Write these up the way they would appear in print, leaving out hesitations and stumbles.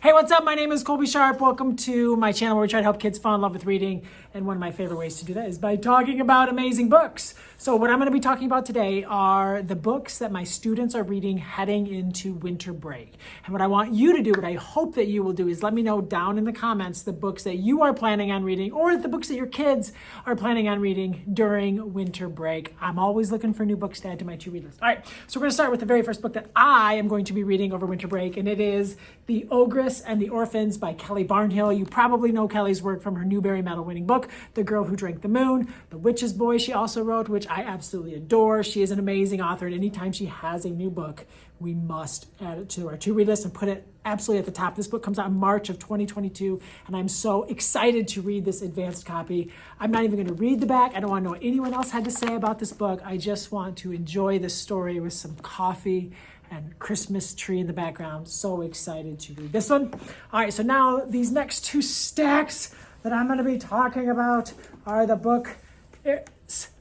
Hey, what's up? My name is Colby Sharp. Welcome to my channel where we try to help kids fall in love with reading. And one of my favorite ways to do that is by talking about amazing books. So what I'm going to be talking about today are the books that my students are reading heading into winter break. And what I want you to do, what I hope that you will do, is let me know down in the comments the books that you are planning on reading or the books that your kids are planning on reading during winter break. I'm always looking for new books to add to my to-read list. All right, so we're going to start with the very first book that I am going to be reading over winter break, and it is The Ogres and the Orphans by Kelly Barnhill. You probably know Kelly's work from her Newbery Medal winning book, The Girl Who Drank the Moon, The Witch's Boy she also wrote, which I absolutely adore. She is an amazing author, and anytime she has a new book, we must add it to our to-read list and put it absolutely at the top. This book comes out in March of 2022, and I'm so excited to read this advanced copy. I'm not even going to read the back. I don't want to know what anyone else had to say about this book. I just want to enjoy this story with some coffee and Christmas tree in the background. So excited to read this one. All right, so now these next two stacks that I'm going to be talking about are the book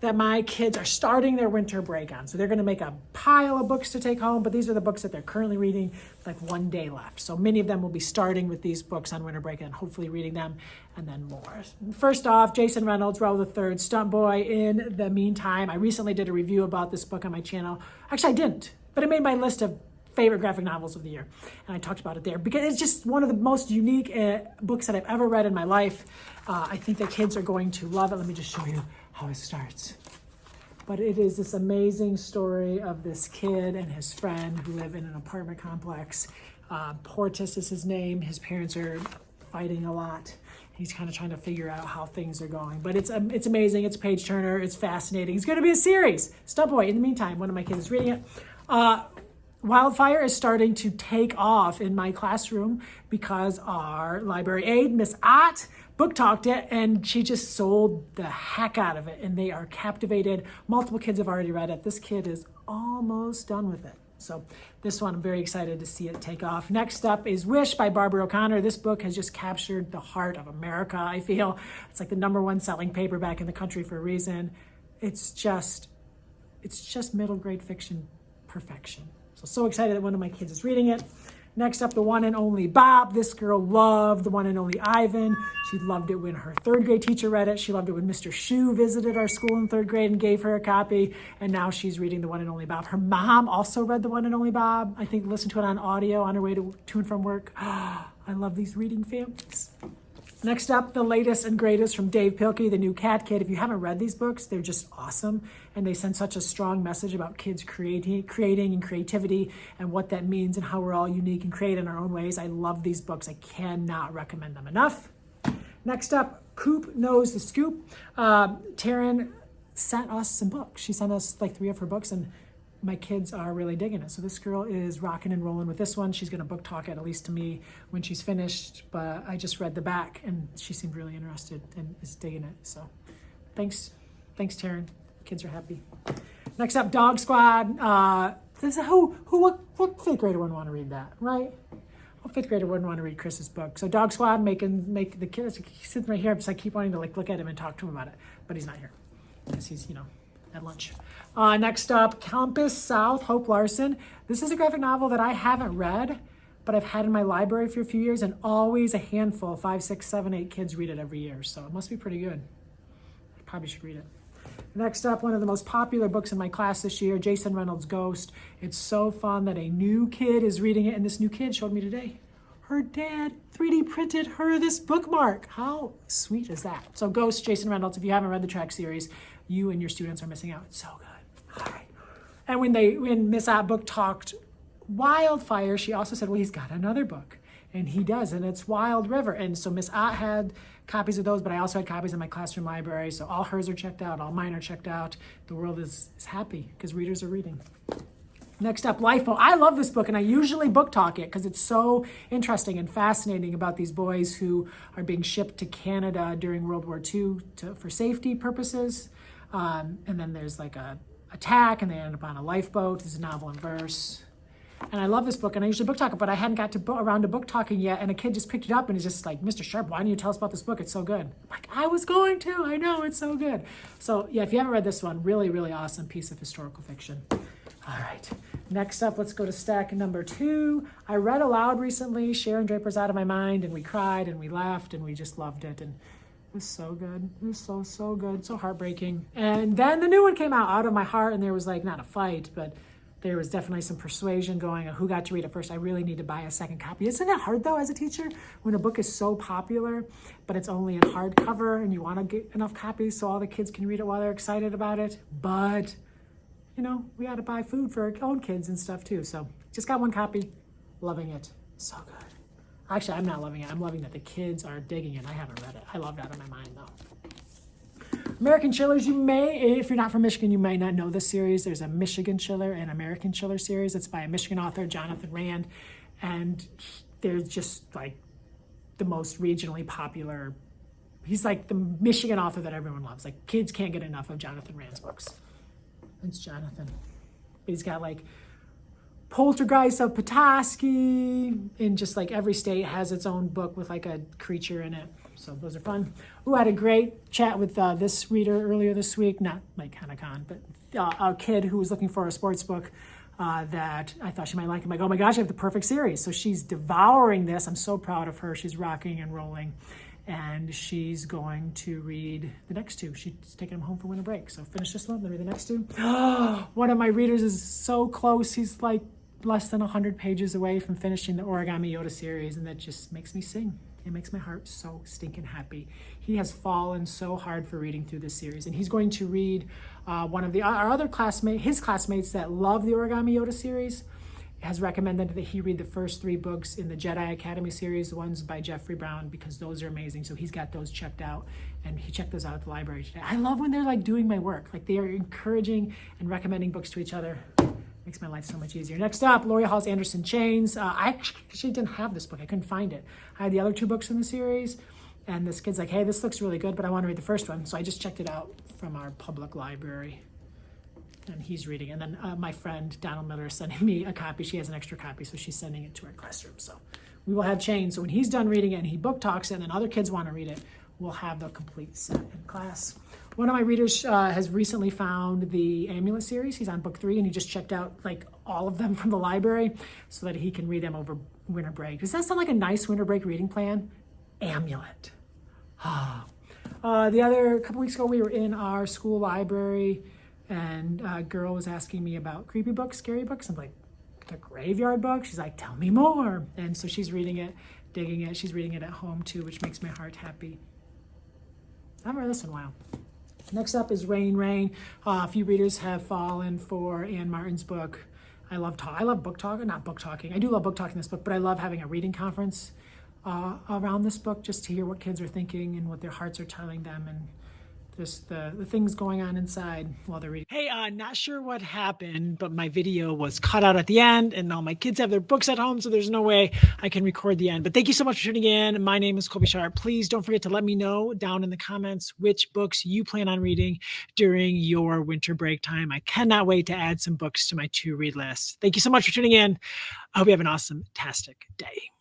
that my kids are starting their winter break on. So they're going to make a pile of books to take home, but these are the books that they're currently reading, like one day left. So many of them will be starting with these books on winter break and hopefully reading them and then more. First off, Jason Reynolds, Raoul III, Stunt Boy. In the meantime, I recently did a review about this book on my channel. Actually, I didn't, but it made my list of favorite graphic novels of the year. And I talked about it there because it's just one of the most unique books that I've ever read in my life. I think that kids are going to love it. Let me just show you how it starts. But it is this amazing story of this kid and his friend who live in an apartment complex. Portis is his name. His parents are fighting a lot. He's kind of trying to figure out how things are going. But it's amazing. It's a page turner. It's fascinating. It's going to be a series. Stunt Boy. In the meantime, one of my kids is reading it. Wildfire is starting to take off in my classroom because our library aide, Miss Ott, book talked it, and she just sold the heck out of it, and they are captivated. Multiple kids have already read it. This kid is almost done with it. So this one, I'm very excited to see it take off. Next up is Wish by Barbara O'Connor. This book has just captured the heart of America, I feel. It's like the #1 selling paperback in the country for a reason. It's just middle grade fiction perfection. So excited that one of my kids is reading it. Next up, The One and Only Bob. This girl loved The One and Only Ivan. She loved it when her 3rd grade teacher read it. She loved it when Mr. Shue visited our school in 3rd grade and gave her a copy. And now she's reading The One and Only Bob. Her mom also read The One and Only Bob. I think listened to it on audio on her way to and from work. I love these reading families. Next up, the latest and greatest from Dave Pilkey, The New Cat Kid. If you haven't read these books, they're just awesome. And they send such a strong message about kids creating and creativity and what that means and how we're all unique and create in our own ways. I love these books. I cannot recommend them enough. Next up, Coop Knows the Scoop. Taryn sent us some books. She sent us like 3 of her books, and my kids are really digging it. So this girl is rocking and rolling with this one. She's going to book talk it, at least to me, when she's finished. But I just read the back, and she seemed really interested and is digging it. So thanks, Taryn. Kids are happy. Next up, Dog Squad. What 5th grader wouldn't want to read that, right? What 5th grader wouldn't want to read Chris's book? So Dog Squad, make the kids. He's sitting right here, because I keep wanting to look at him and talk to him about it, but he's not here because he's at lunch. Next up, Campus South, Hope Larson. This is a graphic novel that I haven't read, but I've had in my library for a few years, and always a handful, 5, 6, 7, 8 kids read it every year. So it must be pretty good. I probably should read it. Next up, one of the most popular books in my class this year, Jason Reynolds' Ghost. It's so fun that a new kid is reading it, and this new kid showed me today. Her dad 3D printed her this bookmark. How sweet is that? So Ghost, Jason Reynolds, if you haven't read the track series, you and your students are missing out. It's so good. All right. And when Miss Ott book talked Wildfire, she also said, well, he's got another book. And he does, and it's Wild River. And so Miss Ott had copies of those, but I also had copies in my classroom library. So all hers are checked out, all mine are checked out. The world is happy because readers are reading. Next up, Lifo. I love this book, and I usually book talk it because it's so interesting and fascinating about these boys who are being shipped to Canada during World War II for safety purposes. And then there's like a attack, and they end up on a lifeboat. It's a novel in verse. And I love this book, and I usually book talk it, but I hadn't got around to book talking yet, and a kid just picked it up and is just like, Mr. Sharp, why didn't you tell us about this book? It's so good. I'm like, I was going to. I know, it's so good. So yeah, if you haven't read this one, really, really awesome piece of historical fiction. All right. Next up, let's go to stack number 2. I read aloud recently, Sharon Draper's Out of My Mind, and we cried and we laughed and we just loved it. And it was so good. It was so good, so heartbreaking. And then the new one came out of My Heart, and there was like not a fight, but there was definitely some persuasion going on who got to read it first. I really need to buy a second copy. Isn't it hard though as a teacher when a book is so popular, but it's only in hardcover and you want to get enough copies so all the kids can read it while they're excited about it? But you know, we got to buy food for our own kids and stuff too. So just got one copy, loving it. So good. Actually, I'm not loving it. I'm loving that the kids are digging it. I haven't read it. I loved Out of My Mind though. American Chillers, you may, if you're not from Michigan, you may not know this series. There's a Michigan Chiller and American Chiller series. It's by a Michigan author, Jonathan Rand. And they're just like the most regionally popular. He's like the Michigan author that everyone loves. Like kids can't get enough of Jonathan Rand's books. It's Jonathan. He's got like Poltergeist of Petoskey, and just like every state has its own book with like a creature in it. So those are fun. Ooh, I had a great chat with this reader earlier this week, not like Comic-Con, but a kid who was looking for a sports book that I thought she might like. I'm like, oh my gosh, I have the perfect series. So she's devouring this. I'm so proud of her. She's rocking and rolling. And she's going to read the next 2. She's taking them home for winter break. So finish this one, then read the next 2. One of my readers is so close. He's like less than 100 pages away from finishing the Origami Yoda series, and that just makes me sing. It makes my heart so stinking happy. He has fallen so hard for reading through this series, and he's going to read one of our other his classmates that love the Origami Yoda series has recommended that he read the first 3 books in the Jedi Academy series, the ones by Jeffrey Brown, because those are amazing. So he's got those checked out, and he checked those out at the library today. I love when they're like doing my work, like they are encouraging and recommending books to each other. Makes my life so much easier. Next up, Lori Hall's Anderson Chains. I actually didn't have this book. I couldn't find it. I had the other 2 books in the series, and this kid's like, hey, this looks really good, but I want to read the first one. So I just checked it out from our public library, and he's reading. And then my friend Donald Miller is sending me a copy. She has an extra copy, so she's sending it to our classroom. So we will have Chains. So when he's done reading it and he book talks it, and then other kids want to read it, we'll have the complete set in class. One of my readers has recently found the Amulet series. He's on book 3, and he just checked out like all of them from the library so that he can read them over winter break. Does that sound like a nice winter break reading plan? Amulet. The other couple weeks ago, we were in our school library, and a girl was asking me about creepy books, scary books. I'm like, the Graveyard Book? She's like, tell me more. And so she's reading it, digging it. She's reading it at home too, which makes my heart happy. I haven't read this in a while. Next up is Rain, Rain. A few readers have fallen for Anne Martin's book. I love book talking, not book talking. I do love book talking this book, but I love having a reading conference around this book just to hear what kids are thinking and what their hearts are telling them, and just the things going on inside while they're reading. Hey, not sure what happened, but my video was cut out at the end, and all my kids have their books at home, so there's no way I can record the end. But thank you so much for tuning in. My name is Colby Sharp. Please don't forget to let me know down in the comments which books you plan on reading during your winter break time. I cannot wait to add some books to my to-read list. Thank you so much for tuning in. I hope you have an awesome-tastic day.